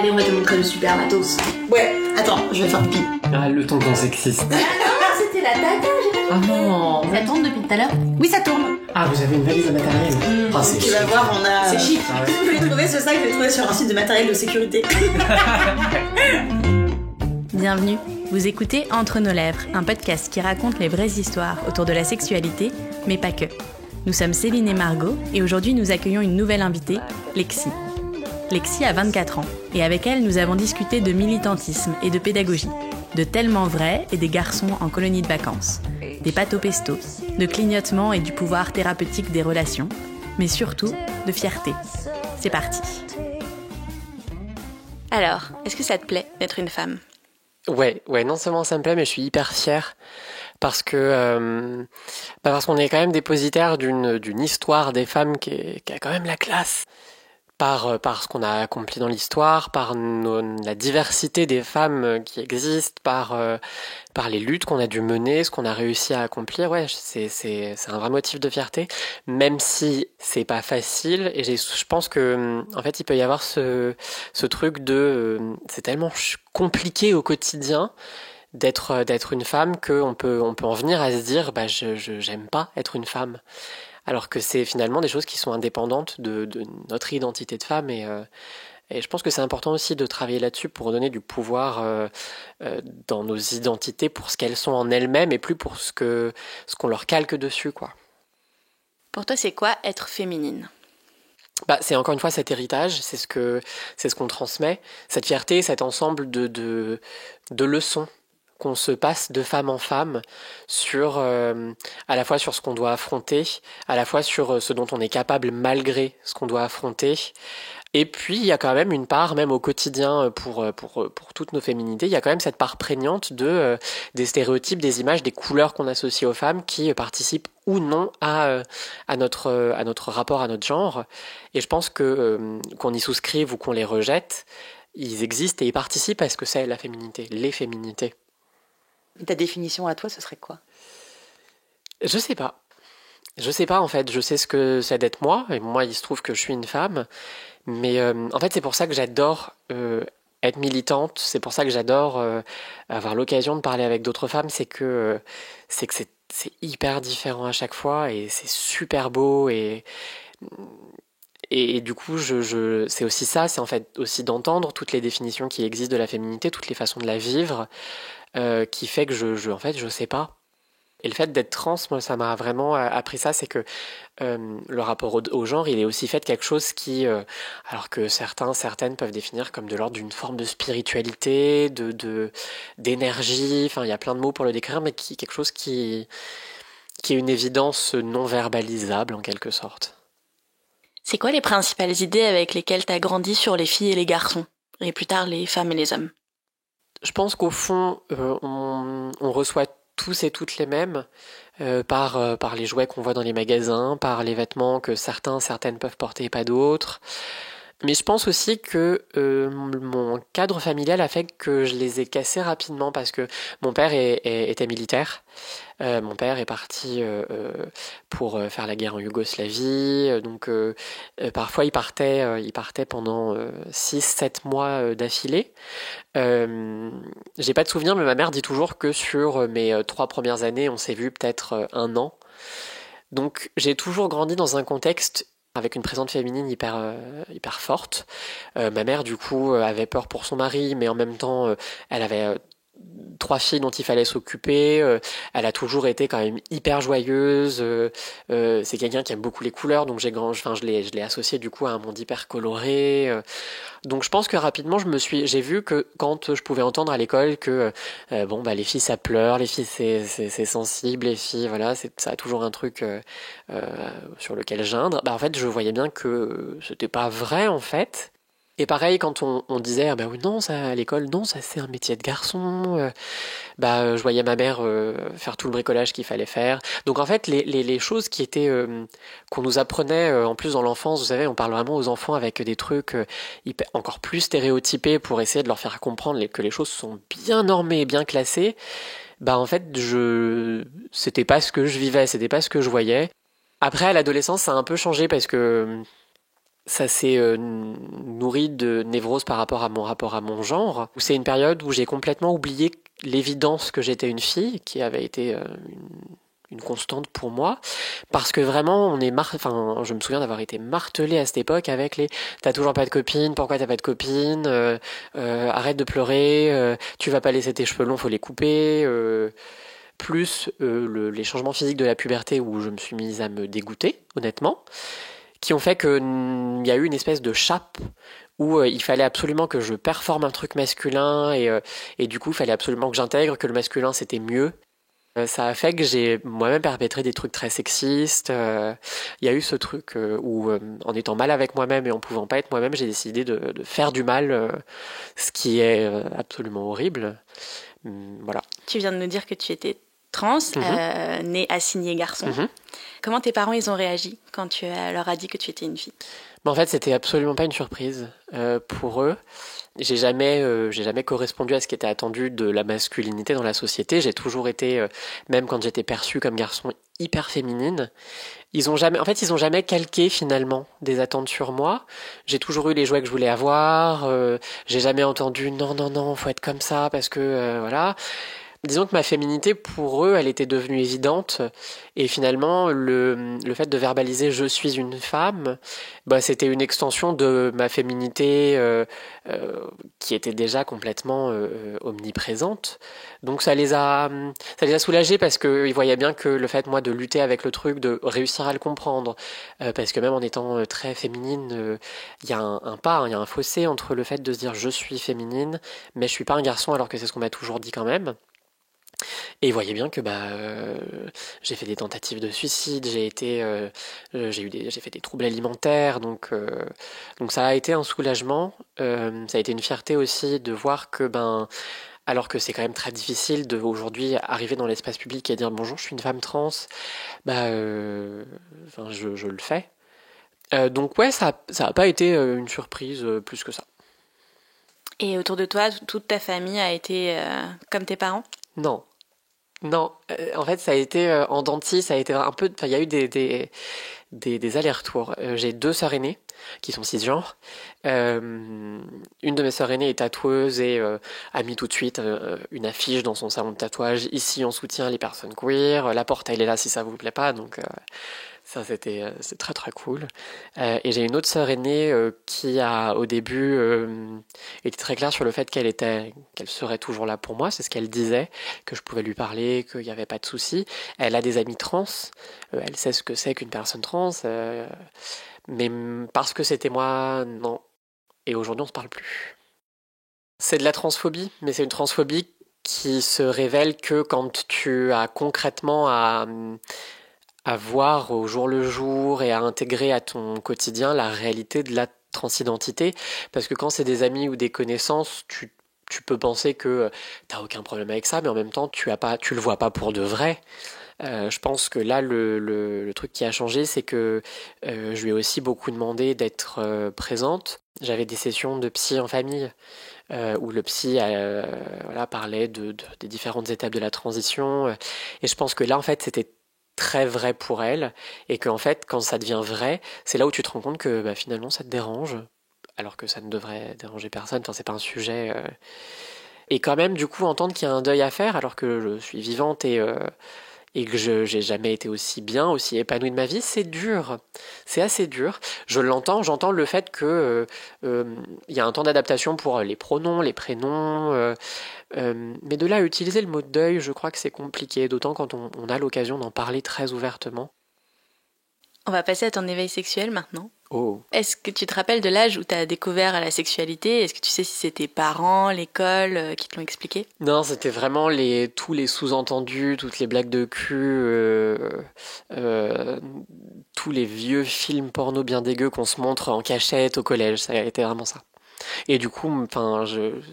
Allez, on va te montrer le super matos. Ouais, attends, je vais faire pipi. Ah, le tonton sexiste. Ah, c'était la tata, j'ai pas compris. non. Ça tourne depuis tout à l'heure? Oui, ça tourne. Ah, vous avez une valise à matériel. Ah, c'est Tu chic. vas voir, on a... C'est chic. Ah ouais. Je l'ai trouvé, ce sac, je l'ai trouvé sur un site de matériel de sécurité. Bienvenue, vous écoutez Entre nos lèvres, un podcast qui raconte les vraies histoires autour de la sexualité, mais pas que. Nous sommes Céline et Margot, et aujourd'hui nous accueillons une nouvelle invitée, Lexi. Lexi a 24 ans, et avec elle nous avons discuté de militantisme et de pédagogie, de tellement vrai et des garçons en colonie de vacances, des pâtes au pesto, de clignotement et du pouvoir thérapeutique des relations, mais surtout de fierté. C'est parti. Alors, est-ce que ça te plaît d'être une femme ? Ouais, non seulement ça me plaît, mais je suis hyper fier parce que parce qu'on est quand même dépositaire d'une histoire des femmes qui a quand même la classe par ce qu'on a accompli dans l'histoire, par la diversité des femmes qui existent, par les luttes qu'on a dû mener, ce qu'on a réussi à accomplir. Ouais, c'est un vrai motif de fierté, même si c'est pas facile. Et je pense que en fait il peut y avoir ce truc de c'est tellement compliqué au quotidien d'être une femme qu'on peut en venir à se dire j'aime pas être une femme. Alors que c'est finalement des choses qui sont indépendantes de notre identité de femme et je pense que c'est important aussi de travailler là-dessus pour donner du pouvoir dans nos identités pour ce qu'elles sont en elles-mêmes et plus pour ce qu'on leur calque dessus, quoi. Pour toi, c'est quoi être féminine ? C'est encore une fois cet héritage, c'est ce qu'on transmet, cette fierté, cet ensemble de leçons qu'on se passe de femme en femme sur à la fois sur ce qu'on doit affronter, à la fois sur ce dont on est capable malgré ce qu'on doit affronter. Et puis il y a quand même une part, même au quotidien pour toutes nos féminités, il y a quand même cette part prégnante des stéréotypes, des images, des couleurs qu'on associe aux femmes qui participent ou non à notre rapport à notre genre. Et je pense que qu'on y souscrive ou qu'on les rejette, ils existent et ils participent à ce que c'est la féminité, les féminités. Ta définition à toi, ce serait quoi ? Je sais pas en fait, je sais ce que c'est d'être moi, et moi il se trouve que je suis une femme, mais en fait c'est pour ça que j'adore être militante, c'est pour ça que j'adore avoir l'occasion de parler avec d'autres femmes, c'est que c'est hyper différent à chaque fois, et c'est super beau, et du coup c'est aussi ça, c'est en fait aussi d'entendre toutes les définitions qui existent de la féminité, toutes les façons de la vivre, qui fait que en fait je sais pas. Et le fait d'être trans, moi, ça m'a vraiment appris ça, c'est que le rapport au genre, il est aussi fait de quelque chose qui, alors que certaines peuvent définir comme de l'ordre d'une forme de spiritualité, d'énergie, enfin il y a plein de mots pour le décrire, mais quelque chose qui est une évidence non verbalisable en quelque sorte. C'est quoi les principales idées avec lesquelles t'as grandi sur les filles et les garçons, et plus tard les femmes et les hommes ? Je pense qu'au fond, on reçoit tous et toutes les mêmes par les jouets qu'on voit dans les magasins, par les vêtements que certaines peuvent porter et pas d'autres. Mais je pense aussi que mon cadre familial a fait que je les ai cassés rapidement parce que mon père était militaire. Mon père est parti pour faire la guerre en Yougoslavie. Donc parfois il partait pendant 6-7 mois d'affilée. J'ai pas de souvenir, mais ma mère dit toujours que sur mes 3 premières années, on s'est vu peut-être 1 an. Donc j'ai toujours grandi dans un contexte avec une présence féminine hyper forte. Ma mère, du coup, avait peur pour son mari, mais en même temps, elle avait 3 filles dont il fallait s'occuper. Elle a toujours été quand même hyper joyeuse. C'est quelqu'un qui aime beaucoup les couleurs, donc je l'ai associé du coup à un monde hyper coloré. Donc je pense que rapidement j'ai vu que quand je pouvais entendre à l'école que les filles ça pleure, les filles c'est sensible, les filles voilà, ça a toujours un truc sur lequel geindre. En fait je voyais bien que c'était pas vrai en fait. Et pareil quand on disait oui non ça à l'école non ça c'est un métier de garçon. Je voyais ma mère faire tout le bricolage qu'il fallait faire. Donc en fait les choses qui étaient qu'on nous apprenait en plus dans l'enfance, vous savez, on parle vraiment aux enfants avec des trucs encore plus stéréotypés pour essayer de leur faire comprendre que les choses sont bien normées, bien classées. En fait c'était pas ce que je vivais, c'était pas ce que je voyais. Après à l'adolescence ça a un peu changé parce que Ça s'est nourri de névrose par rapport à mon genre. C'est une période où j'ai complètement oublié l'évidence que j'étais une fille, qui avait été une constante pour moi, parce que vraiment je me souviens d'avoir été martelée à cette époque avec les t'as toujours pas de copine, pourquoi t'as pas de copine, arrête de pleurer, tu vas pas laisser tes cheveux longs, faut les couper, plus les changements physiques de la puberté où je me suis mise à me dégoûter, honnêtement, qui ont fait qu'il y a eu une espèce de chape où il fallait absolument que je performe un truc masculin et du coup il fallait absolument que j'intègre que le masculin c'était mieux. Ça a fait que j'ai moi-même perpétré des trucs très sexistes. Il y a eu ce truc où en étant mal avec moi-même et en pouvant pas être moi-même, j'ai décidé de faire du mal, ce qui est absolument horrible. Voilà. Tu viens de nous dire que tu étais trans, né assigné garçon. Comment tes parents ils ont réagi quand tu leur as dit que tu étais une fille? En fait, c'était absolument pas une surprise pour eux. J'ai jamais correspondu à ce qui était attendu de la masculinité dans la société. J'ai toujours été, même quand j'étais perçue comme garçon, hyper féminine. Ils ont jamais calqué finalement des attentes sur moi. J'ai toujours eu les jouets que je voulais avoir. J'ai jamais entendu non, faut être comme ça parce que voilà. Disons que ma féminité, pour eux, elle était devenue évidente. Et finalement, le fait de verbaliser « je suis une femme », c'était une extension de ma féminité qui était déjà complètement omniprésente. Donc ça les a soulagés parce qu'ils voyaient bien que le fait, moi, de lutter avec le truc, de réussir à le comprendre, parce que même en étant très féminine, il y a il y a un fossé entre le fait de se dire « je suis féminine », mais je suis pas un garçon alors que c'est ce qu'on m'a toujours dit quand même. Et ils voyaient bien que j'ai fait des tentatives de suicide, j'ai fait des troubles alimentaires, donc ça a été un soulagement. Ça a été une fierté aussi de voir que alors que c'est quand même très difficile de aujourd'hui arriver dans l'espace public et dire bonjour, je suis une femme trans, je le fais. Donc ouais, ça a pas été une surprise plus que ça. Et autour de toi, toute ta famille a été comme tes parents? Non, en fait, ça a été en dents de scie, ça a été un peu. Enfin, il y a eu des allers-retours. J'ai 2 sœurs aînées qui sont cisgenres. Une de mes sœurs aînées est tatoueuse et a mis tout de suite une affiche dans son salon de tatouage. Ici, on soutient les personnes queer. La porte, elle est là si ça vous plaît pas. Donc ça, c'est très très cool. Et j'ai une autre sœur aînée qui a au début été très claire sur le fait qu'elle serait toujours là pour moi. C'est ce qu'elle disait, que je pouvais lui parler, qu'il n'y avait pas de souci. Elle a des amis trans. Elle sait ce que c'est qu'une personne trans. Mais parce que c'était moi, non. Et aujourd'hui, on se parle plus. C'est de la transphobie, mais c'est une transphobie qui se révèle que quand tu as concrètement à voir au jour le jour et à intégrer à ton quotidien la réalité de la transidentité. Parce que quand c'est des amis ou des connaissances, tu peux penser que t'as aucun problème avec ça, mais en même temps, tu le vois pas pour de vrai. Je pense que là, le truc qui a changé, c'est que je lui ai aussi beaucoup demandé d'être présente. J'avais des sessions de psy en famille où le psy parlait des différentes étapes de la transition. Et je pense que là, en fait, c'était très vrai pour elle et qu'en fait, quand ça devient vrai, c'est là où tu te rends compte que finalement, ça te dérange alors que ça ne devrait déranger personne. Enfin, c'est pas un sujet. Et quand même, du coup, entendre qu'il y a un deuil à faire alors que je suis vivante et que j'ai jamais été aussi bien, aussi épanouie de ma vie, c'est dur. C'est assez dur. J'entends le fait que y a un temps d'adaptation pour les pronoms, les prénoms, mais de là à utiliser le mot deuil, je crois que c'est compliqué, d'autant quand on a l'occasion d'en parler très ouvertement. On va passer à ton éveil sexuel maintenant. Oh. Est-ce que tu te rappelles de l'âge où tu as découvert la sexualité? Est-ce que tu sais si c'est tes parents, l'école qui te l'ont expliqué? Non, c'était vraiment tous les sous-entendus, toutes les blagues de cul, tous les vieux films porno bien dégueux qu'on se montre en cachette au collège. Ça a été vraiment ça. Et du coup,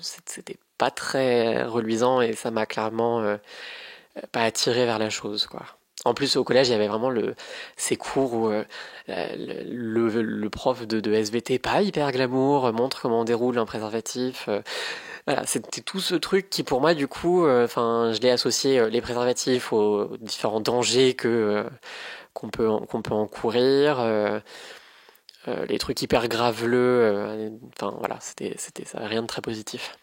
c'était pas très reluisant et ça m'a clairement pas attiré vers la chose, quoi. En plus, au collège, il y avait vraiment ces cours où le prof de SVT, pas hyper glamour, montre comment on déroule un préservatif. Voilà, c'était tout ce truc qui, pour moi, du coup, je l'ai associé les préservatifs aux différents dangers qu'on peut encourir. les trucs hyper graveleux, enfin voilà, c'était ça, rien de très positif.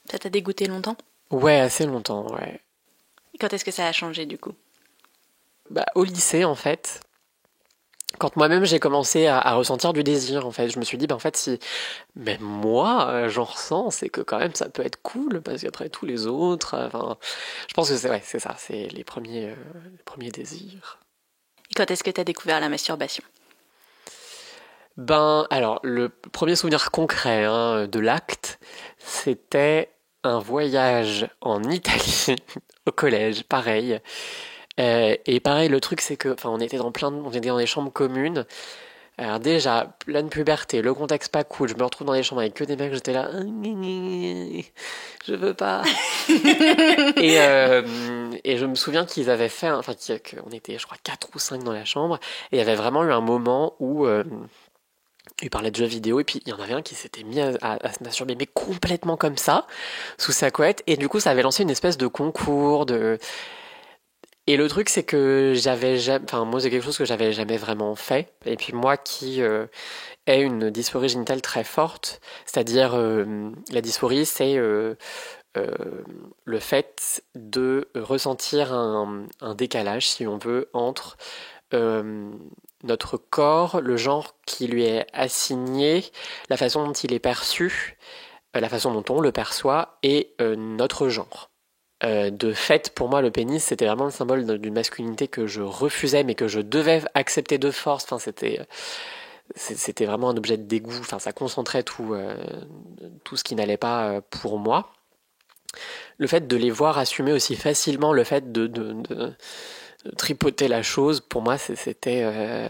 Ça t'a dégoûté longtemps ? Ouais, assez longtemps, ouais. Et quand est-ce que ça a changé du coup ? Bah, au lycée, en fait, quand moi-même j'ai commencé à ressentir du désir, en fait, je me suis dit, bah, en fait, si même moi, j'en ressens, c'est que quand même ça peut être cool, parce qu'après tous les autres, enfin, je pense que c'est ça, c'est les premiers désirs. Et quand est-ce que t'as découvert la masturbation ? Ben, alors, le premier souvenir concret de l'acte, c'était un voyage en Italie, au collège, pareil. Et pareil, le truc, c'est que, enfin, on était dans des chambres communes. Alors déjà, pleine puberté, le contexte pas cool, je me retrouve dans des chambres avec que des mecs, j'étais là, je veux pas. et je me souviens qu'ils avaient fait, qu'on était, je crois, 4 ou 5 dans la chambre, et il y avait vraiment eu un moment où il parlait de jeux vidéo, et puis il y en avait un qui s'était mis à se masturber, mais complètement comme ça, sous sa couette, et du coup ça avait lancé une espèce de concours, Et le truc, c'est que moi, c'est quelque chose que j'avais jamais vraiment fait. Et puis moi qui ai une dysphorie génitale très forte, c'est-à-dire la dysphorie, c'est le fait de ressentir un décalage, si on veut, entre notre corps, le genre qui lui est assigné, la façon dont il est perçu, la façon dont on le perçoit, et notre genre. De fait, pour moi, le pénis, c'était vraiment le symbole d'une masculinité que je refusais, mais que je devais accepter de force. Enfin, c'était vraiment un objet de dégoût. Enfin, ça concentrait tout ce qui n'allait pas pour moi. Le fait de les voir assumer aussi facilement le fait de tripoter la chose, pour moi, c'était...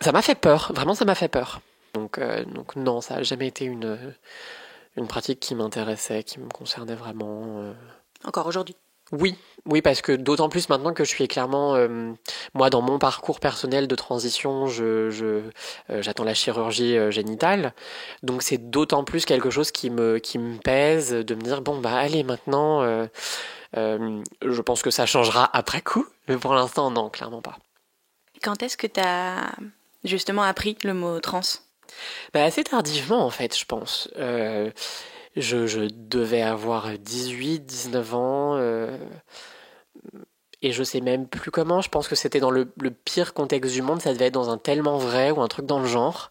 Ça m'a fait peur. Vraiment, ça m'a fait peur. Donc non, ça n'a jamais été une pratique qui m'intéressait, qui me concernait vraiment. Encore aujourd'hui ? Oui, parce que d'autant plus maintenant que je suis clairement, moi dans mon parcours personnel de transition, j'attends la chirurgie génitale, donc c'est d'autant plus quelque chose qui me pèse de me dire bon bah allez maintenant, je pense que ça changera après coup, mais pour l'instant non, clairement pas. Quand est-ce que t'as justement appris le mot trans ? Bah assez tardivement en fait, je pense. Je devais avoir 18, 19 ans, et je sais même plus comment, je pense que c'était dans le pire contexte du monde, ça devait être dans un Tellement Vrai ou un truc dans le genre.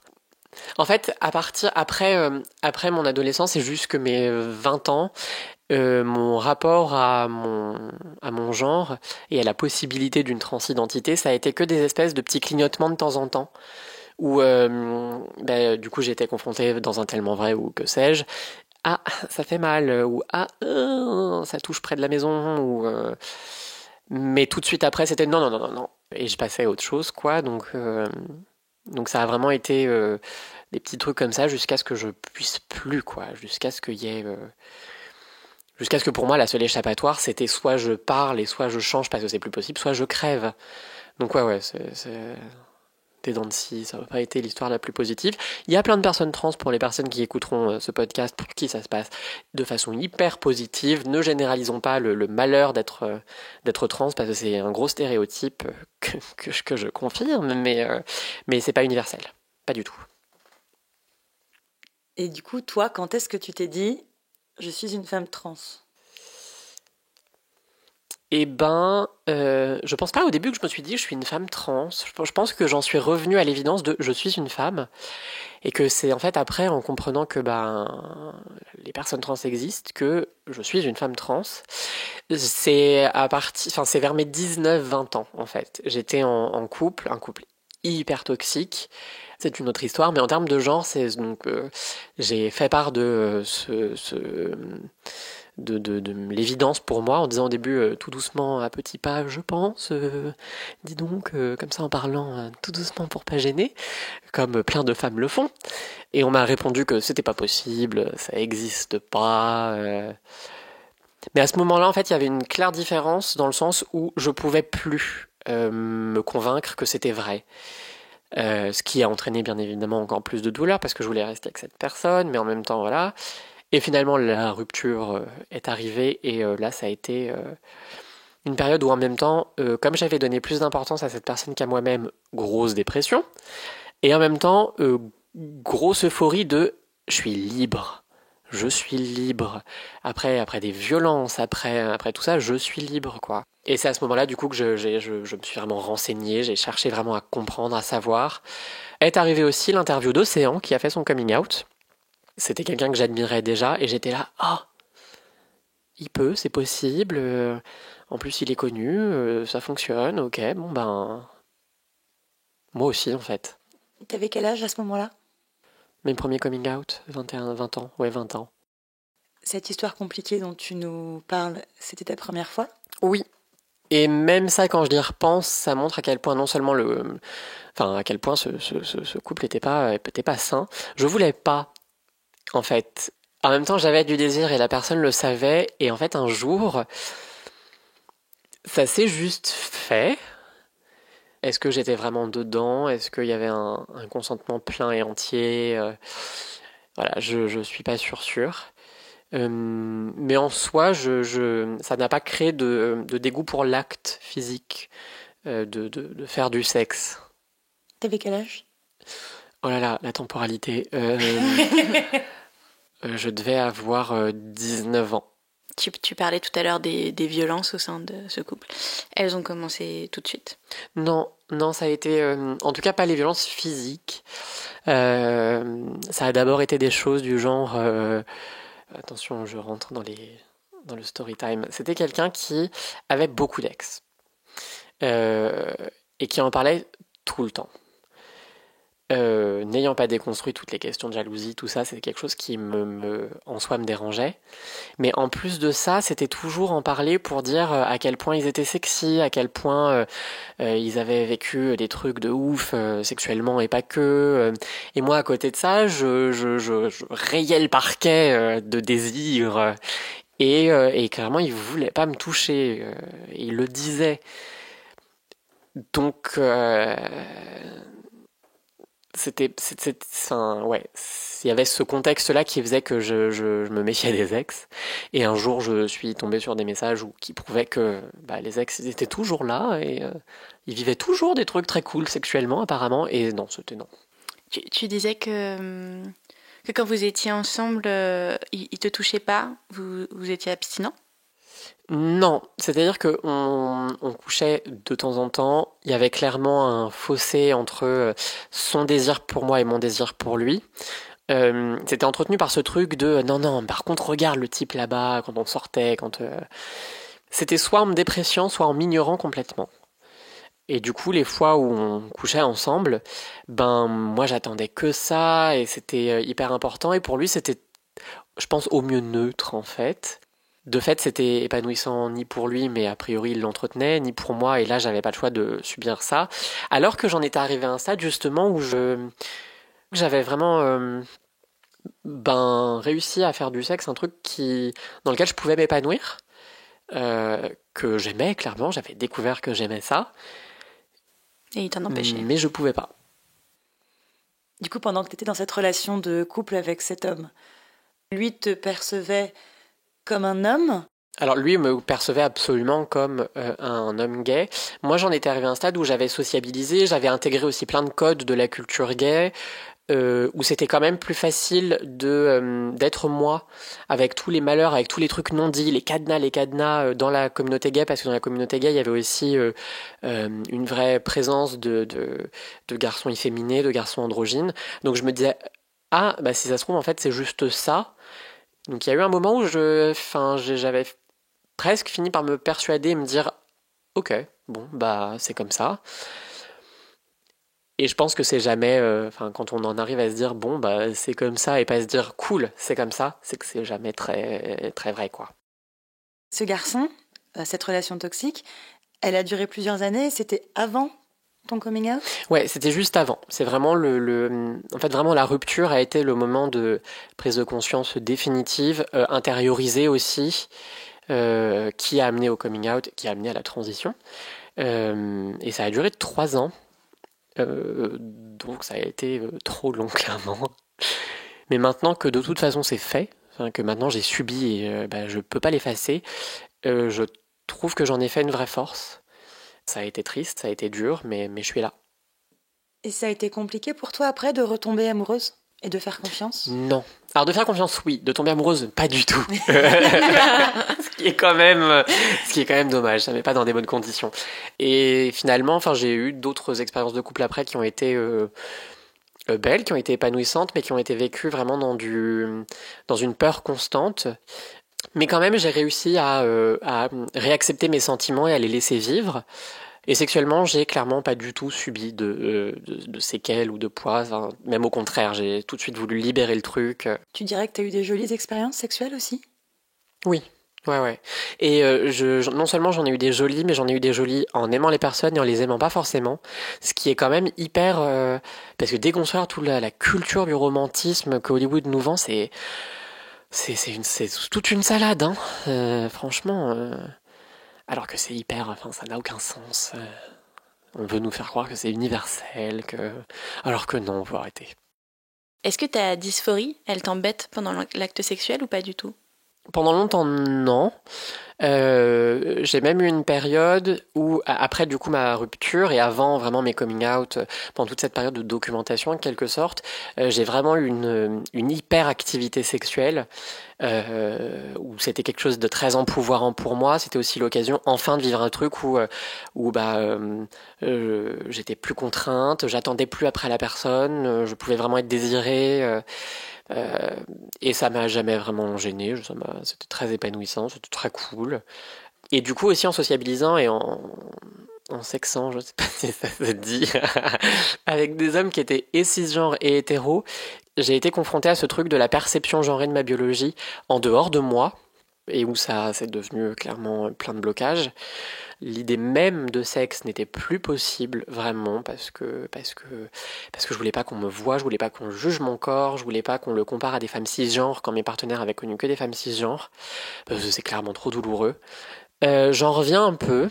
En fait, après mon adolescence et jusque mes 20 ans, mon rapport à mon genre et à la possibilité d'une transidentité, ça a été que des espèces de petits clignotements de temps en temps. Où du coup j'ai été confrontée dans un Tellement Vrai ou que sais-je, ah ça fait mal, ou ah ça touche près de la maison, ou mais tout de suite après c'était non, et je passais à autre chose quoi, donc ça a vraiment été des petits trucs comme ça jusqu'à ce que je puisse plus quoi, jusqu'à ce que pour moi la seule échappatoire c'était soit je parle et soit je change parce que c'est plus possible, soit je crève. Donc ouais c'est des dents de scie, ça n'a pas été l'histoire la plus positive. Il y a plein de personnes trans, pour les personnes qui écouteront ce podcast, pour qui ça se passe de façon hyper positive. Ne généralisons pas le malheur d'être trans, parce que c'est un gros stéréotype que je confirme, mais c'est pas universel, pas du tout. Et du coup, toi, quand est-ce que tu t'es dit « je suis une femme trans » ? Eh ben, je pense pas au début que je me suis dit je suis une femme trans. Je pense que j'en suis revenue à l'évidence de je suis une femme, et que c'est en fait après, en comprenant que les personnes trans existent, que je suis une femme trans. C'est vers mes 19-20 ans en fait. J'étais en couple, un couple hyper toxique. C'est une autre histoire, mais en termes de genre, j'ai fait part de de l'évidence pour moi en disant au début tout doucement à petits pas je pense, dis donc comme ça en parlant tout doucement pour pas gêner, comme plein de femmes le font, et on m'a répondu que c'était pas possible, ça existe pas, mais à ce moment-là en fait il y avait une claire différence dans le sens où je pouvais plus me convaincre que c'était vrai. Ce qui a entraîné bien évidemment encore plus de douleur parce que je voulais rester avec cette personne, mais en même temps voilà. Et finalement la rupture est arrivée, et là ça a été une période où en même temps, comme j'avais donné plus d'importance à cette personne qu'à moi-même, grosse dépression, Et en même temps, grosse euphorie de je suis libre. Je suis libre. Après des violences, après tout ça, je suis libre, quoi. Et c'est à ce moment-là, du coup, que je me suis vraiment renseigné, j'ai cherché vraiment à comprendre, à savoir. Est arrivé aussi l'interview d'Océan, qui a fait son coming out. C'était quelqu'un que j'admirais déjà, et j'étais là, il peut, c'est possible, en plus il est connu, ça fonctionne, ok, bon ben... Moi aussi, en fait. T'avais quel âge à ce moment-là? Mes premiers coming out, 21, 20 ans, ouais, 20 ans. Cette histoire compliquée dont tu nous parles, c'était ta première fois? Oui. Et même ça, quand je y repense, ça montre à quel point non seulement à quel point ce couple était pas sain. Je voulais pas, en fait. En même temps, j'avais du désir et la personne le savait. Et en fait, un jour, ça s'est juste fait. Est-ce que j'étais vraiment dedans? Est-ce qu'il y avait un consentement plein et entier? Voilà, je suis pas sûr. Mais en soi, ça n'a pas créé de dégoût pour l'acte physique de faire du sexe. T'avais quel âge? Oh là là, la temporalité. Je devais avoir 19 ans. Tu parlais tout à l'heure des violences au sein de ce couple. Elles ont commencé tout de suite? Non, ça a été... en tout cas, pas les violences physiques. Ça a d'abord été des choses du genre... attention, je rentre dans le story time. C'était quelqu'un qui avait beaucoup d'ex. Et qui en parlait tout le temps. N'ayant pas déconstruit toutes les questions de jalousie, tout ça, c'était quelque chose qui en soi me dérangeait. Mais en plus de ça, c'était toujours en parler pour dire à quel point ils étaient sexy, à quel point ils avaient vécu des trucs de ouf sexuellement et pas que. Et moi, à côté de ça, je rayais le parquet de désir. Et clairement, il voulait pas me toucher. Il le disait. Donc... ouais, il y avait ce contexte-là qui faisait que je me méfiais des ex. Et un jour, je suis tombé sur des messages qui prouvaient que les ex ils étaient toujours là et ils vivaient toujours des trucs très cool sexuellement, apparemment. Et non, c'était non. Tu disais que quand vous étiez ensemble, il te touchait pas, vous étiez abstinent? Non, c'est-à-dire qu'on couchait de temps en temps. Il y avait clairement un fossé entre son désir pour moi et mon désir pour lui. C'était entretenu par ce truc de non, par contre regarde le type là-bas quand on sortait, c'était soit en me dépréciant, soit en m'ignorant complètement. Et du coup, les fois où on couchait ensemble, moi j'attendais que ça et c'était hyper important. Et pour lui, c'était, je pense, au mieux neutre en fait. De fait, c'était épanouissant ni pour lui, mais a priori il l'entretenait, ni pour moi, et là j'avais pas le choix de subir ça. Alors que j'en étais arrivé à un stade justement où j'avais vraiment réussi à faire du sexe un truc dans lequel je pouvais m'épanouir, que j'aimais clairement, j'avais découvert que j'aimais ça. Et il t'en empêchait. Mais je pouvais pas. Du coup, pendant que tu étais dans cette relation de couple avec cet homme, lui te percevait comme un homme? Alors lui me percevait absolument comme un homme gay. Moi j'en étais arrivé à un stade où j'avais sociabilisé, j'avais intégré aussi plein de codes de la culture gay, où c'était quand même plus facile d'être moi, avec tous les malheurs, avec tous les trucs non dits, les cadenas dans la communauté gay, parce que dans la communauté gay il y avait aussi une vraie présence de garçons efféminés, de garçons androgynes. Donc je me disais, si ça se trouve en fait c'est juste ça. Donc il y a eu un moment où j'avais presque fini par me persuader et me dire ok, bon, c'est comme ça. Et je pense que c'est jamais, quand on en arrive à se dire bon, c'est comme ça et pas se dire cool, c'est comme ça, c'est que c'est jamais très, très vrai, quoi. Ce garçon, cette relation toxique, elle a duré plusieurs années, c'était avant ton coming out? Ouais, c'était juste avant. C'est vraiment en fait, vraiment la rupture a été le moment de prise de conscience définitive, intériorisée aussi, qui a amené au coming out, qui a amené à la transition. Et ça a duré 3 ans. Donc ça a été trop long, clairement. Mais maintenant que de toute façon c'est fait, que maintenant j'ai subi et je peux pas l'effacer, je trouve que j'en ai fait une vraie force. Ça a été triste, ça a été dur, mais je suis là. Et ça a été compliqué pour toi après de retomber amoureuse et de faire confiance? Non. Alors de faire confiance, oui. De tomber amoureuse, pas du tout. Ce qui est quand même dommage. Ça met pas dans des bonnes conditions. Et finalement, enfin, j'ai eu d'autres expériences de couple après qui ont été belles, qui ont été épanouissantes, mais qui ont été vécues vraiment dans une peur constante. Mais quand même, j'ai réussi à réaccepter mes sentiments et à les laisser vivre. Et sexuellement, j'ai clairement pas du tout subi de séquelles ou de poids. Enfin, même au contraire, j'ai tout de suite voulu libérer le truc. Tu dirais que tu as eu des jolies expériences sexuelles aussi? Oui, ouais. Et non seulement j'en ai eu des jolies, mais j'en ai eu des jolies en aimant les personnes et en les aimant pas forcément. Ce qui est quand même hyper... parce que déconstruire toute la culture du romantisme que Hollywood nous vend, c'est toute une salade, hein. Franchement... Alors que c'est hyper, enfin ça n'a aucun sens. On veut nous faire croire que c'est universel, alors que non, on faut arrêter. Est-ce que ta dysphorie, elle t'embête pendant l'acte sexuel ou pas du tout? Pendant longtemps, non. J'ai même eu une période où, après du coup ma rupture et avant vraiment mes coming out, pendant toute cette période de documentation en quelque sorte, j'ai vraiment eu une hyperactivité sexuelle où c'était quelque chose de très empouvoirant pour moi. C'était aussi l'occasion enfin de vivre un truc où j'étais plus contrainte, j'attendais plus après la personne, je pouvais vraiment être désirée. Et ça m'a jamais vraiment gêné, c'était très épanouissant, c'était très cool. Et du coup aussi en sociabilisant et en sexant, je sais pas si ça se dit, avec des hommes qui étaient et cisgenres et hétéros, j'ai été confronté à ce truc de la perception genrée de ma biologie en dehors de moi, et où ça c'est devenu clairement plein de blocages. L'idée même de sexe n'était plus possible vraiment parce que je voulais pas qu'on me voie, je voulais pas qu'on juge mon corps, je voulais pas qu'on le compare à des femmes cisgenres quand mes partenaires avaient connu que des femmes cisgenres parce que c'est clairement trop douloureux. J'en reviens un peu.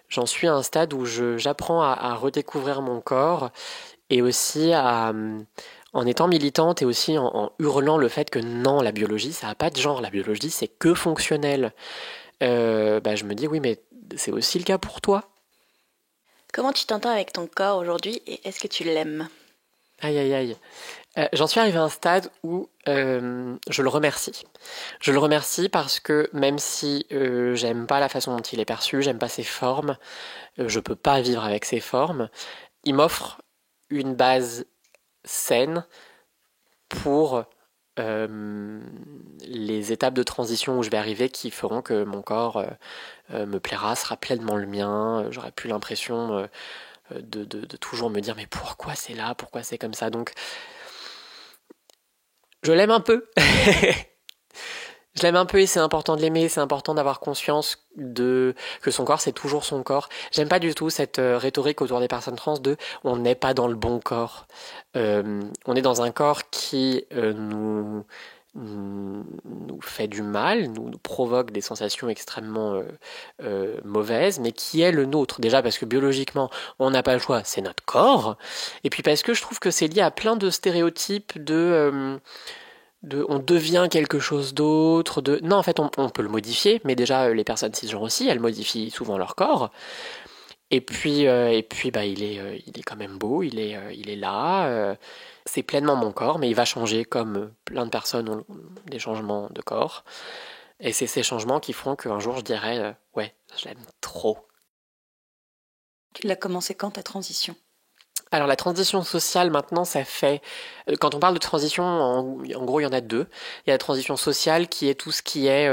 J'en suis à un stade où j'apprends à redécouvrir mon corps et aussi en étant militante et aussi en hurlant le fait que non, la biologie, ça n'a pas de genre, la biologie, c'est que fonctionnel. Je me dis oui, mais c'est aussi le cas pour toi. Comment tu t'entends avec ton corps aujourd'hui et est-ce que tu l'aimes? Aïe. J'en suis arrivé à un stade où je le remercie. Je le remercie parce que même si j'aime pas la façon dont il est perçu, j'aime pas ses formes, je peux pas vivre avec ses formes, il m'offre une base saine pour les étapes de transition où je vais arriver qui feront que mon corps me plaira, sera pleinement le mien, j'aurai plus l'impression de toujours me dire mais pourquoi c'est là, pourquoi c'est comme ça, donc je l'aime un peu. Je l'aime un peu et c'est important de l'aimer, c'est important d'avoir conscience que son corps c'est toujours son corps. J'aime pas du tout cette rhétorique autour des personnes trans de on n'est pas dans le bon corps. On est dans un corps qui nous fait du mal, nous provoque des sensations extrêmement mauvaises, mais qui est le nôtre. Déjà parce que biologiquement, on n'a pas le choix, c'est notre corps. Et puis parce que je trouve que c'est lié à plein de stéréotypes on devient quelque chose d'autre, non en fait on peut le modifier, mais déjà les personnes cisgenres aussi, elles modifient souvent leur corps. Et puis il est quand même beau, il est là, c'est pleinement mon corps, mais il va changer comme plein de personnes ont des changements de corps. Et c'est ces changements qui feront qu'un jour je dirais ouais, je l'aime trop. Tu l'as commencé quand ta transition? Alors la transition sociale maintenant ça fait... Quand on parle de transition, en gros il y en a deux. Il y a la transition sociale qui est tout ce qui est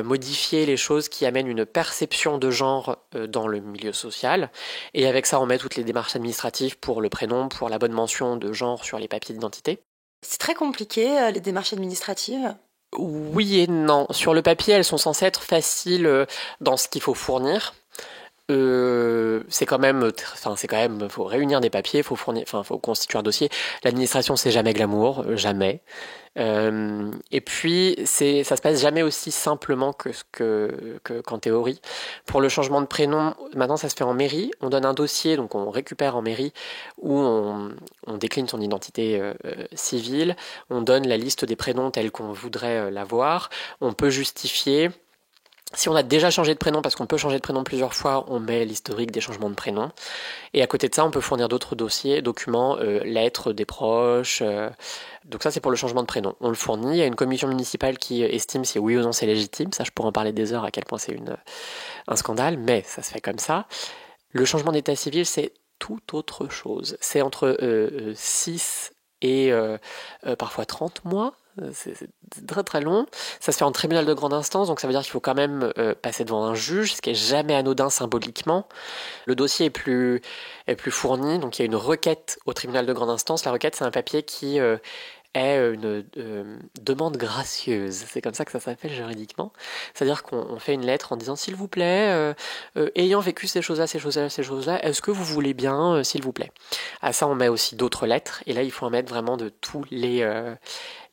modifier les choses qui amènent une perception de genre dans le milieu social. Et avec ça on met toutes les démarches administratives pour le prénom, pour la bonne mention de genre sur les papiers d'identité. C'est très compliqué les démarches administratives? Oui et non. Sur le papier elles sont censées être faciles dans ce qu'il faut fournir. C'est quand même, faut réunir des papiers, faut constituer un dossier. L'administration, c'est jamais glamour, jamais. Et puis, ça se passe jamais aussi simplement qu'en théorie. Pour le changement de prénom, maintenant, ça se fait en mairie. On donne un dossier, donc on récupère en mairie, où on décline son identité civile. On donne la liste des prénoms tels qu'on voudrait l'avoir. On peut justifier. Si on a déjà changé de prénom, parce qu'on peut changer de prénom plusieurs fois, on met l'historique des changements de prénom. Et à côté de ça, on peut fournir d'autres dossiers, documents, lettres des proches. Donc ça, c'est pour le changement de prénom. On le fournit. Il y a une commission municipale qui estime si oui ou non c'est légitime. Ça, je pourrais en parler des heures à quel point c'est un scandale, mais ça se fait comme ça. Le changement d'état civil, c'est tout autre chose. C'est entre 6 et parfois 30 mois. C'est très très long. Ça se fait en tribunal de grande instance, donc ça veut dire qu'il faut quand même passer devant un juge, ce qui est jamais anodin symboliquement. Le dossier est plus fourni, donc il y a une requête au tribunal de grande instance. La requête, c'est un papier qui est une demande gracieuse. C'est comme ça que ça s'appelle juridiquement. C'est-à-dire qu'on fait une lettre en disant « S'il vous plaît, ayant vécu ces choses-là, est-ce que vous voulez bien, s'il vous plaît ?» À ça, on met aussi d'autres lettres, et là, il faut en mettre vraiment de tous les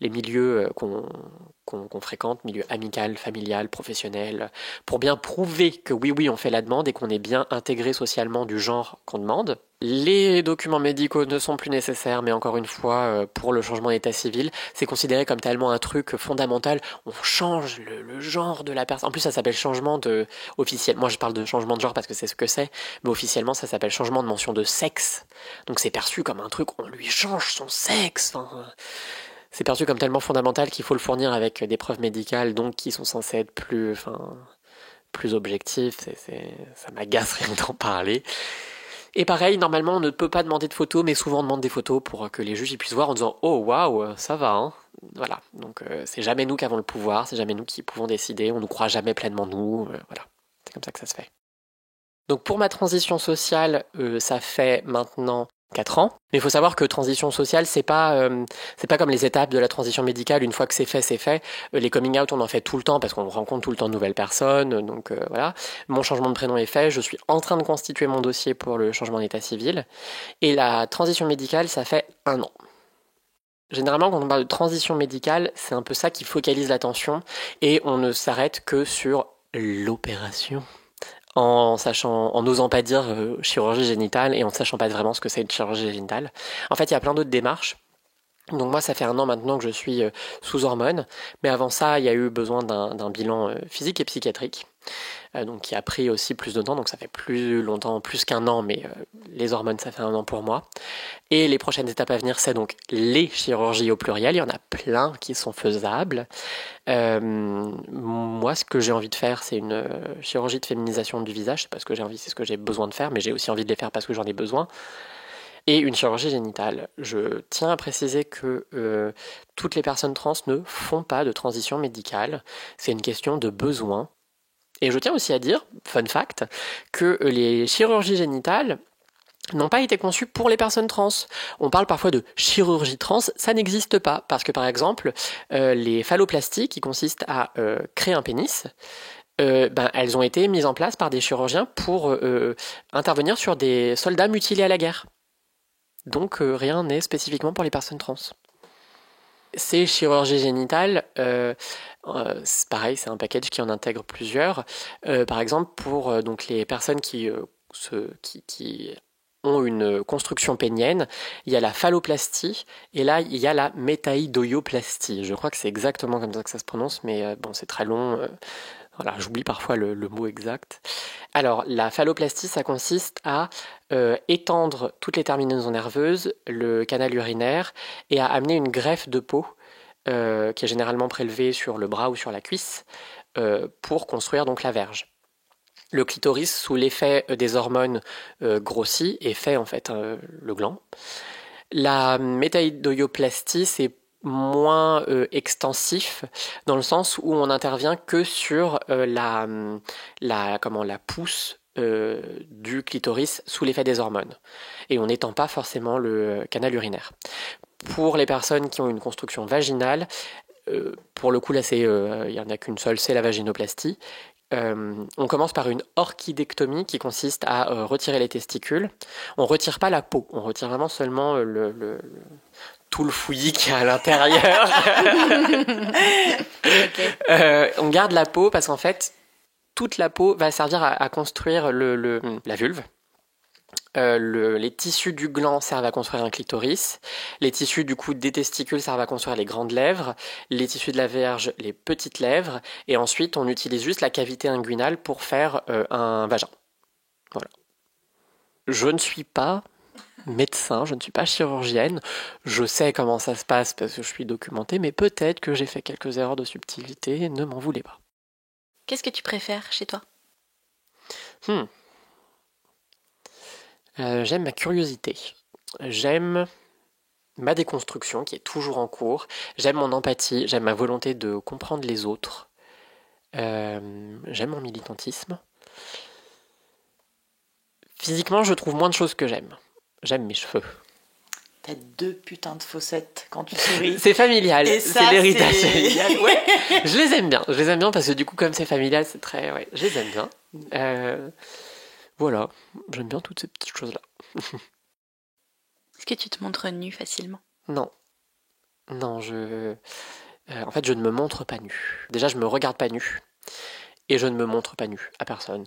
milieux qu'on fréquente, milieu amical, familial, professionnel, pour bien prouver que oui, on fait la demande et qu'on est bien intégré socialement du genre qu'on demande. Les documents médicaux ne sont plus nécessaires, mais encore une fois, pour le changement d'état civil, c'est considéré comme tellement un truc fondamental. On change le genre de la personne. En plus, ça s'appelle changement officiel. Moi, je parle de changement de genre parce que c'est ce que c'est, mais officiellement, ça s'appelle changement de mention de sexe. Donc, c'est perçu comme un truc, on lui change son sexe. Enfin, c'est perçu comme tellement fondamental qu'il faut le fournir avec des preuves médicales, donc qui sont censées être plus objectives. Ça m'agace rien d'en parler. Et pareil, normalement, on ne peut pas demander de photos, mais souvent on demande des photos pour que les juges y puissent voir en disant « Oh, waouh, ça va, hein !» Voilà, donc c'est jamais nous qui avons le pouvoir, c'est jamais nous qui pouvons décider, on ne nous croit jamais pleinement nous, voilà, c'est comme ça que ça se fait. Donc pour ma transition sociale, ça fait maintenant 4 ans. Mais il faut savoir que transition sociale, c'est pas comme les étapes de la transition médicale. Une fois que c'est fait, c'est fait. Les coming out, on en fait tout le temps parce qu'on rencontre tout le temps de nouvelles personnes. Donc voilà. Mon changement de prénom est fait. Je suis en train de constituer mon dossier pour le changement d'état civil. Et la transition médicale, ça fait 1 an. Généralement, quand on parle de transition médicale, c'est un peu ça qui focalise l'attention. Et on ne s'arrête que sur l'opération. En n'osant pas dire chirurgie génitale et en ne sachant pas vraiment ce que c'est une chirurgie génitale. En fait, il y a plein d'autres démarches. Donc moi, ça fait 1 an maintenant que je suis sous hormones, mais avant ça, il y a eu besoin d'un bilan physique et psychiatrique, donc qui a pris aussi plus de temps, donc ça fait plus longtemps, plus qu'1 an, mais les hormones, ça fait 1 an pour moi. Et les prochaines étapes à venir, c'est donc les chirurgies au pluriel, il y en a plein qui sont faisables. Moi, ce que j'ai envie de faire, c'est une chirurgie de féminisation du visage, c'est pas ce que j'ai envie, c'est ce que j'ai besoin de faire, mais j'ai aussi envie de les faire parce que j'en ai besoin. Et une chirurgie génitale. Je tiens à préciser que toutes les personnes trans ne font pas de transition médicale. C'est une question de besoin. Et je tiens aussi à dire, fun fact, que les chirurgies génitales n'ont pas été conçues pour les personnes trans. On parle parfois de chirurgie trans, ça n'existe pas. Parce que par exemple, les phalloplasties qui consistent à créer un pénis, elles ont été mises en place par des chirurgiens pour intervenir sur des soldats mutilés à la guerre. Donc rien n'est spécifiquement pour les personnes trans. Ces chirurgies génitales, c'est pareil, c'est un package qui en intègre plusieurs. Par exemple, pour donc les personnes qui ont une construction pénienne, il y a la phalloplastie et là il y a la métaïdoioplastie. Je crois que c'est exactement comme ça que ça se prononce, mais bon, c'est très long. Voilà, j'oublie parfois le mot exact. Alors, la phalloplastie, ça consiste à étendre toutes les terminaisons nerveuses, le canal urinaire, et à amener une greffe de peau, qui est généralement prélevée sur le bras ou sur la cuisse, pour construire donc la verge. Le clitoris, sous l'effet des hormones, grossit et fait en fait le gland. La métaïdoioplastie, c'est moins extensif dans le sens où on n'intervient que sur la pousse du clitoris sous l'effet des hormones et on n'étend pas forcément le canal urinaire. Pour les personnes qui ont une construction vaginale, pour le coup là il n'y en a qu'une seule, c'est la vaginoplastie. On commence par une orchidectomie qui consiste à retirer les testicules. On retire pas la peau, on retire vraiment seulement tout le fouillis qu'il y a à l'intérieur. Okay. On garde la peau parce qu'en fait, toute la peau va servir à construire la vulve. Les tissus du gland servent à construire un clitoris, les tissus du cou des testicules servent à construire les grandes lèvres, les tissus de la verge, les petites lèvres, et ensuite on utilise juste la cavité inguinale pour faire un vagin. Voilà. Je ne suis pas médecin, je ne suis pas chirurgienne, je sais comment ça se passe parce que je suis documentée, mais peut-être que j'ai fait quelques erreurs de subtilité, ne m'en voulez pas. Qu'est-ce que tu préfères chez toi ? J'aime ma curiosité. J'aime ma déconstruction qui est toujours en cours. J'aime mon empathie. J'aime ma volonté de comprendre les autres. J'aime mon militantisme. Physiquement, je trouve moins de choses que j'aime. J'aime mes cheveux. T'as 2 putains de fossettes quand tu souris. C'est familial. Et ça, c'est l'héritage c'est... familial. Ouais. Je les aime bien. Je les aime bien parce que du coup, comme c'est familial, c'est très... Ouais, je les aime bien. Voilà. J'aime bien toutes ces petites choses-là. Est-ce que tu te montres nu facilement ? Non. Non, en fait, je ne me montre pas nu. Déjà, je me regarde pas nu. Et je ne me montre pas nu à personne.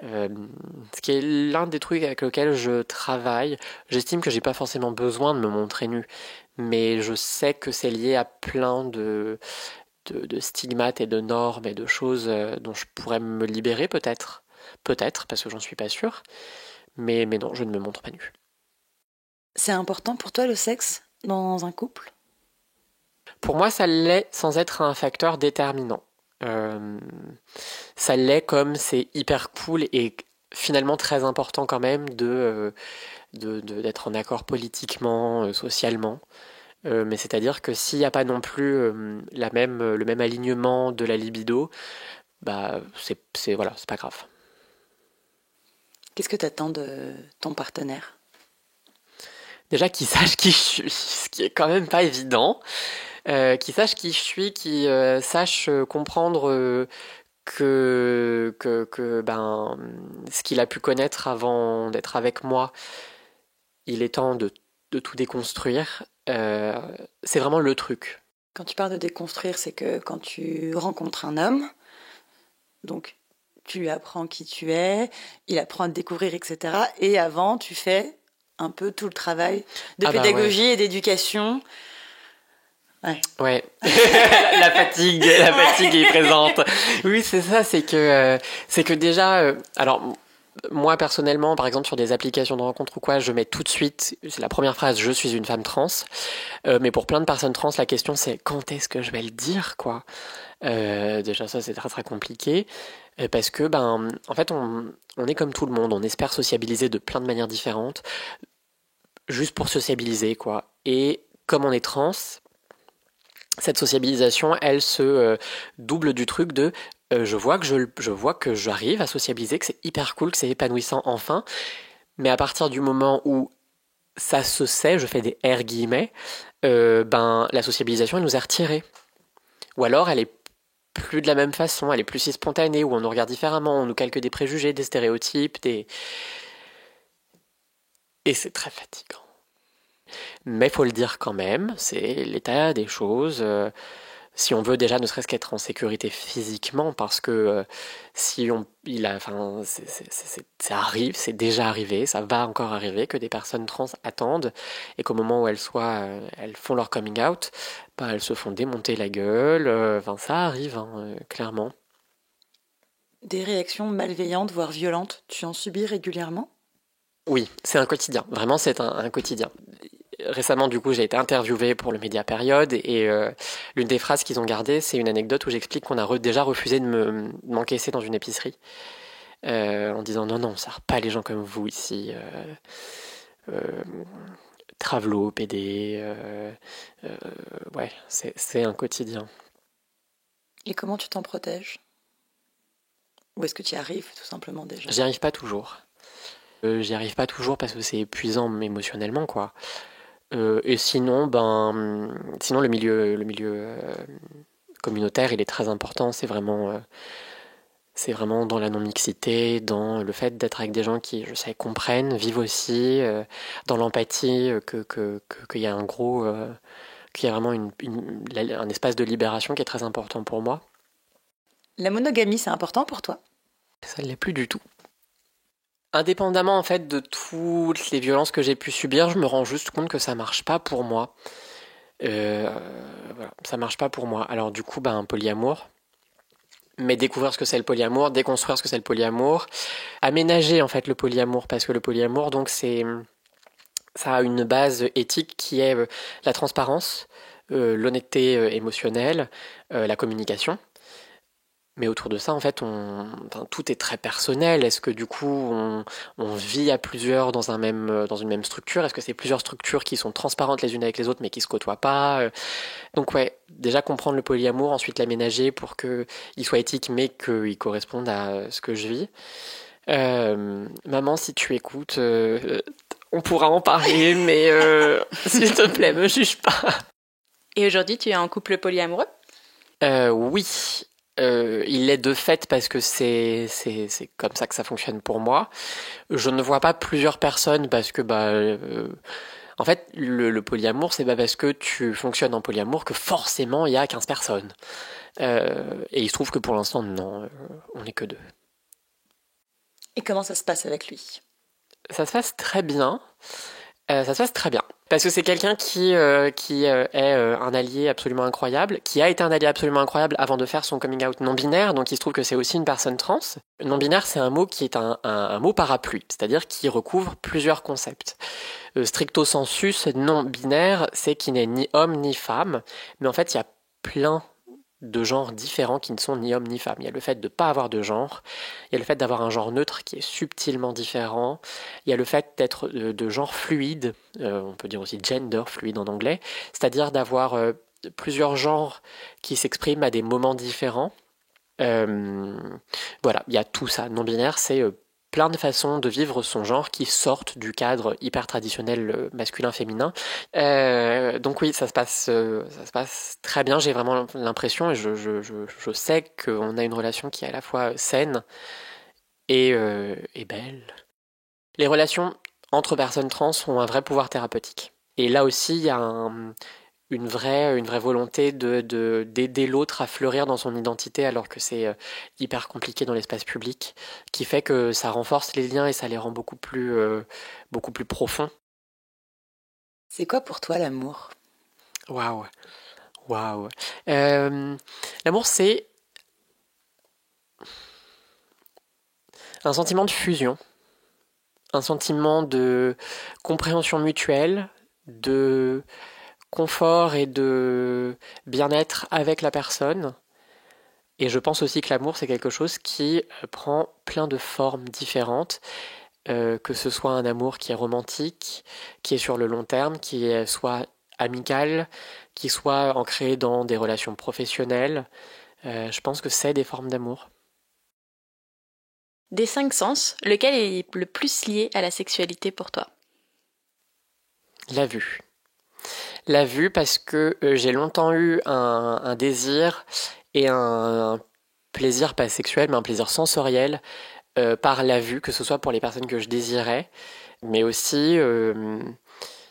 Ce qui est l'un des trucs avec lesquels je travaille. J'estime que j'ai pas forcément besoin de me montrer nu. Mais je sais que c'est lié à plein de stigmates et de normes et de choses dont je pourrais me libérer peut-être. Peut-être, parce que j'en suis pas sûre. Mais non, je ne me montre pas nu. C'est important pour toi le sexe dans un couple ? Pour moi, ça l'est sans être un facteur déterminant. Ça l'est comme c'est hyper cool et finalement très important quand même d'être en accord politiquement, socialement. Mais c'est-à-dire que s'il n'y a pas non plus le même alignement de la libido, bah voilà, c'est pas grave. Qu'est-ce que tu attends de ton partenaire ? Déjà qu'il sache qui je suis, ce qui est quand même pas évident. Qui sache qui je suis, qui sache comprendre que ce qu'il a pu connaître avant d'être avec moi, il est temps de tout déconstruire. C'est vraiment le truc. Quand tu parles de déconstruire, c'est que quand tu rencontres un homme, donc tu lui apprends qui tu es, il apprend à te découvrir, etc. Et avant, tu fais un peu tout le travail de pédagogie et d'éducation. Ouais. la fatigue est présente. Oui, c'est ça, c'est que déjà, alors moi personnellement, par exemple sur des applications de rencontre ou quoi, je mets tout de suite, c'est la première phrase, je suis une femme trans. Mais pour plein de personnes trans, la question c'est quand est-ce que je vais le dire, quoi. Déjà ça c'est très très compliqué. Parce que en fait on est comme tout le monde, on espère sociabiliser de plein de manières différentes, juste pour sociabiliser, quoi. Et comme on est trans, cette sociabilisation, elle se double du truc de je vois que j'arrive à sociabiliser, que c'est hyper cool, que c'est épanouissant enfin, mais à partir du moment où ça se sait, je fais des R guillemets, la sociabilisation elle nous est retirée. Ou alors elle est plus de la même façon, elle est plus si spontanée, où on nous regarde différemment, on nous calque des préjugés, des stéréotypes, et c'est très fatigant. Mais faut le dire quand même, c'est l'état des choses. Si on veut déjà ne serait-ce qu'être en sécurité physiquement, parce que ça arrive, c'est déjà arrivé, ça va encore arriver que des personnes trans attendent et qu'au moment où elles font leur coming out, elles se font démonter la gueule. Ça arrive, clairement. Des réactions malveillantes, voire violentes, tu en subis régulièrement ? Oui, c'est un quotidien. Vraiment, c'est un quotidien. Récemment, du coup, j'ai été interviewée pour le Média Période et l'une des phrases qu'ils ont gardées, c'est une anecdote où j'explique qu'on a déjà refusé de m'encaisser dans une épicerie en disant non, on ne sert pas les gens comme vous ici. Travelo, PD, ouais, c'est un quotidien. Et comment tu t'en protèges ? Ou est-ce que tu y arrives tout simplement déjà ? J'y arrive pas toujours. J'y arrive pas toujours parce que c'est épuisant émotionnellement, quoi. Et sinon, le milieu communautaire, il est très important. C'est vraiment dans la non-mixité, dans le fait d'être avec des gens qui, je sais, comprennent, vivent aussi, dans l'empathie, qu'il y a qu'il y a vraiment un espace de libération qui est très important pour moi. La monogamie, c'est important pour toi ? Ça ne l'est plus du tout. Indépendamment en fait de toutes les violences que j'ai pu subir, je me rends juste compte que ça marche pas pour moi. Voilà, ça marche pas pour moi. Alors du coup, un polyamour. Mais découvrir ce que c'est le polyamour, déconstruire ce que c'est le polyamour, aménager en fait le polyamour, parce que le polyamour, donc ça a une base éthique qui est la transparence, l'honnêteté émotionnelle, la communication. Mais autour de ça, en fait, tout est très personnel. Est-ce que du coup, on vit à plusieurs dans une même structure? Est-ce que c'est plusieurs structures qui sont transparentes les unes avec les autres, mais qui se côtoient pas? Donc ouais, déjà comprendre le polyamour, ensuite l'aménager pour qu'il soit éthique, mais qu'il corresponde à ce que je vis. Maman, si tu écoutes, on pourra en parler, mais s'il te plaît, me juge pas. Et aujourd'hui, tu es en couple polyamoureux? Oui. Il l'est de fait parce que c'est comme ça que ça fonctionne pour moi. Je ne vois pas plusieurs personnes parce que en fait le polyamour, c'est pas parce que tu fonctionnes en polyamour que forcément il y a 15 personnes. Et il se trouve que pour l'instant non, on n'est que 2. Et comment ça se passe avec lui? Ça se passe très bien. Ça se passe très bien. Parce que c'est quelqu'un qui est un allié absolument incroyable, qui a été un allié absolument incroyable avant de faire son coming out non-binaire, donc il se trouve que c'est aussi une personne trans. Non-binaire, c'est un mot qui est un mot parapluie, c'est-à-dire qui recouvre plusieurs concepts. Stricto sensus, non-binaire, c'est qu'il n'est ni homme ni femme, mais en fait il y a plein de genres différents qui ne sont ni hommes ni femmes. Il y a le fait de ne pas avoir de genre, il y a le fait d'avoir un genre neutre qui est subtilement différent, il y a le fait d'être de genre fluide, on peut dire aussi gender fluide en anglais, c'est-à-dire d'avoir plusieurs genres qui s'expriment à des moments différents. Voilà, il y a tout ça. Non-binaire, c'est plein de façons de vivre son genre qui sortent du cadre hyper traditionnel masculin-féminin. Donc oui, ça se passe très bien. J'ai vraiment l'impression, et je sais qu'on a une relation qui est à la fois saine et belle. Les relations entre personnes trans ont un vrai pouvoir thérapeutique. Et là aussi, il y a une vraie volonté d'aider l'autre à fleurir dans son identité alors que c'est hyper compliqué dans l'espace public, qui fait que ça renforce les liens et ça les rend beaucoup plus profonds. C'est quoi pour toi l'amour? Waouh. L'amour, c'est un sentiment de fusion, un sentiment de compréhension mutuelle, de confort et de bien-être avec la personne. Et je pense aussi que l'amour, c'est quelque chose qui prend plein de formes différentes, que ce soit un amour qui est romantique, qui est sur le long terme, qui est soit amical, qui soit ancré dans des relations professionnelles. Je pense que c'est des formes d'amour. Des 5 sens, lequel est le plus lié à la sexualité pour toi? La vue. La vue, parce que j'ai longtemps eu un désir et un plaisir pas sexuel, mais un plaisir sensoriel par la vue, que ce soit pour les personnes que je désirais, mais aussi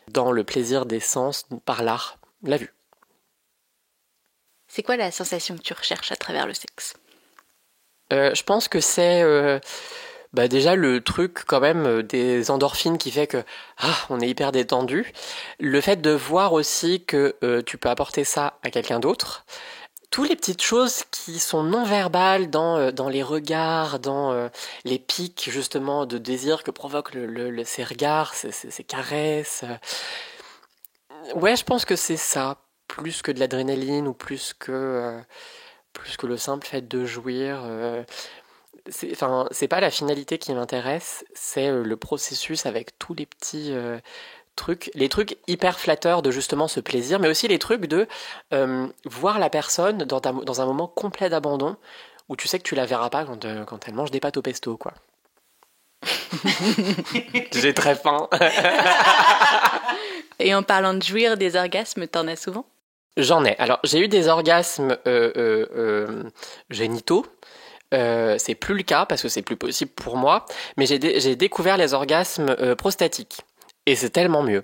dans le plaisir des sens par l'art, la vue. C'est quoi la sensation que tu recherches à travers le sexe? Je pense que c'est déjà le truc quand même des endorphines qui fait que on est hyper détendu. Le fait de voir aussi que tu peux apporter ça à quelqu'un d'autre. Toutes les petites choses qui sont non verbales dans les regards, dans les pics justement de désir que provoquent ces regards, ces caresses. Ouais, je pense que c'est ça, plus que de l'adrénaline ou plus que le simple fait de jouir. C'est pas la finalité qui m'intéresse, c'est le processus avec tous les petits trucs, les trucs hyper flatteurs de justement ce plaisir, mais aussi les trucs de voir la personne dans un moment complet d'abandon où tu sais que tu la verras pas quand elle mange des pâtes au pesto, quoi. J'ai très faim. Et en parlant de jouir, des orgasmes, t'en as souvent? J'en ai. Alors, j'ai eu des orgasmes génitaux. C'est plus le cas parce que c'est plus possible pour moi, mais j'ai découvert les orgasmes prostatiques et c'est tellement mieux.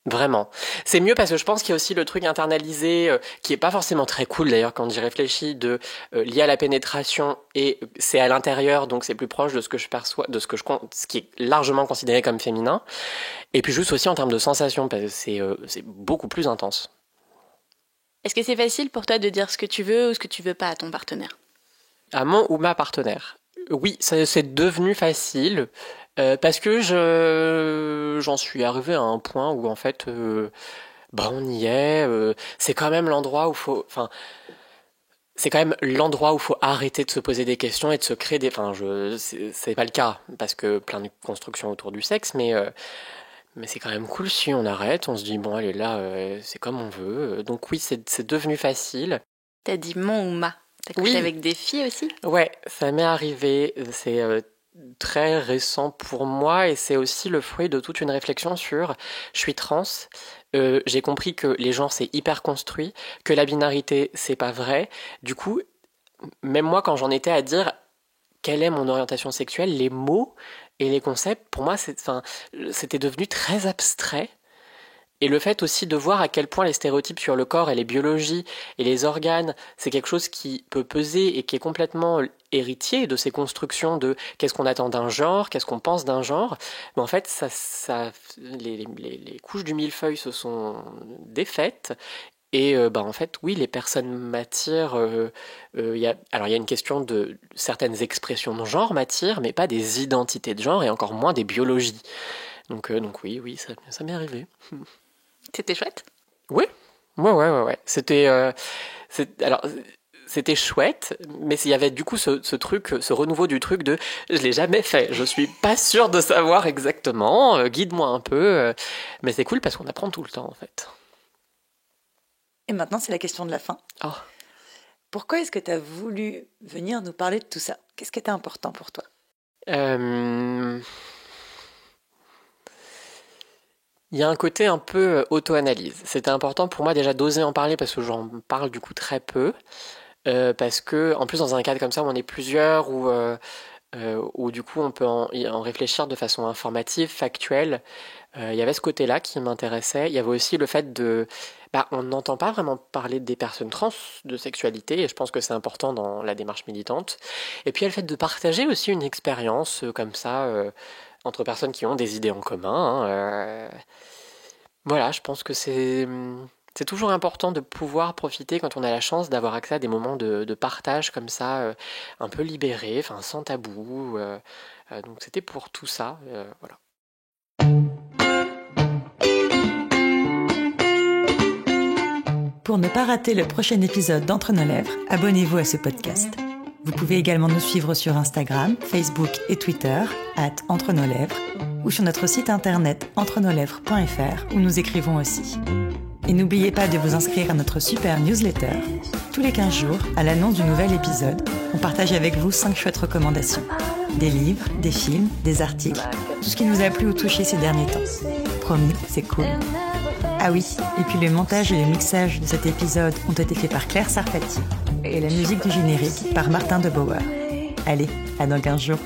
Vraiment. C'est mieux parce que je pense qu'il y a aussi le truc internalisé qui est pas forcément très cool d'ailleurs quand j'y réfléchis, de lié à la pénétration, et c'est à l'intérieur, donc c'est plus proche de ce que je perçois, de ce qui est largement considéré comme féminin. Et puis juste aussi en termes de sensation, parce que c'est beaucoup plus intense. Est-ce que c'est facile pour toi de dire ce que tu veux ou ce que tu veux pas à ton partenaire ? À mon ou ma partenaire. Oui, c'est devenu facile. Parce que j'en suis arrivé à un point où en fait on y est, c'est quand même l'endroit où faut arrêter de se poser des questions et de se créer c'est pas le cas parce que plein de constructions autour du sexe, mais c'est quand même cool si on arrête, on se dit bon allez là c'est comme on veut. Donc oui, c'est devenu facile. T'as dit mon ou ma. T'as couché avec des filles aussi ? Ouais, ça m'est arrivé, c'est très récent pour moi et c'est aussi le fruit de toute une réflexion sur je suis trans, j'ai compris que les genres c'est hyper construit, que la binarité c'est pas vrai. Du coup, même moi quand j'en étais à dire quelle est mon orientation sexuelle, les mots et les concepts, pour moi c'était devenu très abstrait. Et le fait aussi de voir à quel point les stéréotypes sur le corps et les biologies et les organes, c'est quelque chose qui peut peser et qui est complètement héritier de ces constructions de qu'est-ce qu'on attend d'un genre, qu'est-ce qu'on pense d'un genre. Mais en fait, les couches du millefeuille se sont défaites. Et en fait, oui, les personnes m'attirent. Il y a une question de certaines expressions de genre m'attirent, mais pas des identités de genre et encore moins des biologies. Donc oui, ça m'est arrivé. C'était chouette ? Oui, ouais. C'était chouette, mais il y avait du coup ce truc, ce renouveau du truc de je l'ai jamais fait, je suis pas sûre de savoir exactement, guide-moi un peu, mais c'est cool parce qu'on apprend tout le temps en fait. Et maintenant c'est la question de la fin. Oh. Pourquoi est-ce que tu as voulu venir nous parler de tout ça ? Qu'est-ce qui était important pour toi ? Il y a un côté un peu auto-analyse. C'était important pour moi déjà d'oser en parler parce que j'en parle du coup très peu. Parce que, en plus, dans un cadre comme ça où on est plusieurs, où du coup on peut en réfléchir de façon informative, factuelle, il y avait ce côté-là qui m'intéressait. Il y avait aussi le fait on n'entend pas vraiment parler des personnes trans de sexualité, et je pense que c'est important dans la démarche militante. Et puis il y a le fait de partager aussi une expérience comme ça, entre personnes qui ont des idées en commun. Voilà, je pense que c'est toujours important de pouvoir profiter quand on a la chance d'avoir accès à des moments de partage comme ça, un peu libérés, sans tabou. Donc c'était pour tout ça, voilà. Pour ne pas rater le prochain épisode d'Entre nos lèvres, abonnez-vous à ce podcast. Vous pouvez également nous suivre sur Instagram, Facebook et Twitter, @entrenoslèvres, ou sur notre site internet entrenoslèvres.fr où nous écrivons aussi. Et n'oubliez pas de vous inscrire à notre super newsletter. Tous les 15 jours, à l'annonce du nouvel épisode, on partage avec vous 5 chouettes recommandations. Des livres, des films, des articles, tout ce qui nous a plu ou touché ces derniers temps. Promis, c'est cool. Ah oui, et puis le montage et le mixage de cet épisode ont été faits par Claire Sarfati et la musique du générique par Martin de Bauer. Allez, à dans 15 jours.